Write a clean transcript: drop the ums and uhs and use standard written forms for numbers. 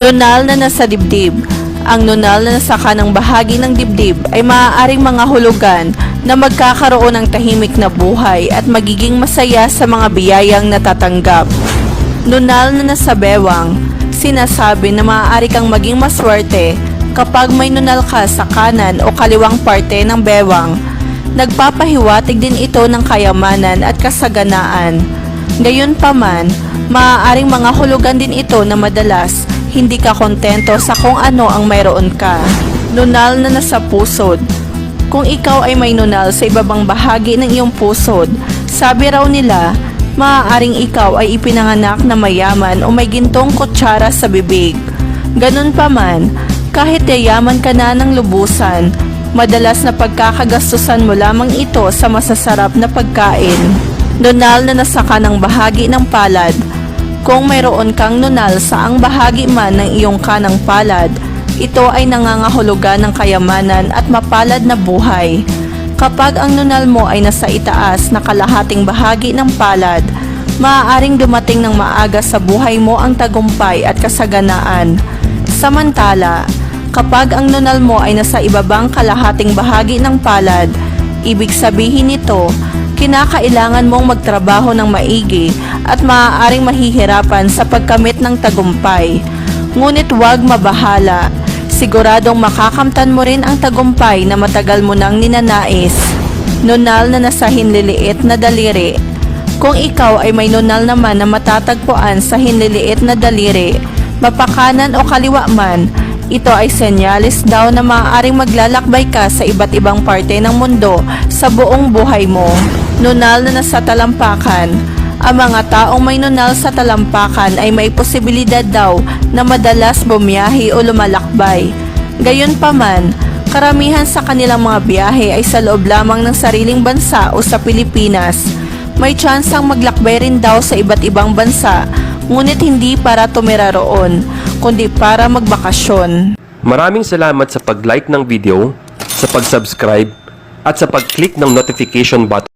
Nunal na nasa dibdib. Ang nunal na nasa kanang bahagi ng dibdib ay maaaring mga hulugan na magkakaroon ng tahimik na buhay at magiging masaya sa mga biyayang natatanggap. Nunal na nasa bewang. Sinasabi na maaari kang maging maswerte kapag may nunal ka sa kanan o kaliwang parte ng bewang. Nagpapahiwatig din ito ng kayamanan at kasaganaan. Gayunpaman, maaaring mga hulugan din ito na madalas hindi ka kontento sa kung ano ang mayroon ka. Nunal na nasa pusod. Kung ikaw ay may nunal sa ibabang bahagi ng iyong pusod, sabi raw nila, maaaring ikaw ay ipinanganak na mayaman o may gintong kutsara sa bibig. Ganun pa man, kahit yayaman ka na ng lubusan, madalas na pagkakagastusan mo lamang ito sa masasarap na pagkain. Nunal na nasa kanang bahagi ng palad. Kung mayroon kang nunal sa ang bahagi man ng iyong kanang palad, ito ay nangangahulugan ng kayamanan at mapalad na buhay. Kapag ang nunal mo ay nasa itaas na kalahating bahagi ng palad, maaaring dumating ng maaga sa buhay mo ang tagumpay at kasaganaan. Samantala, kapag ang nunal mo ay nasa ibabang kalahating bahagi ng palad, ibig sabihin nito, kinakailangan mong magtrabaho ng maigi at maaaring mahihirapan sa pagkamit ng tagumpay. Ngunit huwag mabahala. Siguradong makakamtan mo rin ang tagumpay na matagal mo nang ninanais. Nunal na nasa hinliliit na daliri. Kung ikaw ay may nunal naman na matatagpuan sa hinliliit na daliri, mapakanan o kaliwa man, ito ay senyales daw na maaaring maglalakbay ka sa iba't ibang parte ng mundo sa buong buhay mo. Nunal na nasa talampakan. Ang mga taong may nunal sa talampakan ay may posibilidad daw na madalas bumiyahe o lumalakbay. Gayunpaman, karamihan sa kanilang mga biyahe ay sa loob lamang ng sariling bansa o sa Pilipinas. May tsansang maglakbay rin daw sa iba't ibang bansa, ngunit hindi para tumira roon, kundi para magbakasyon. Maraming salamat sa pag-like ng video, sa pag-subscribe, at sa pag-click ng notification button.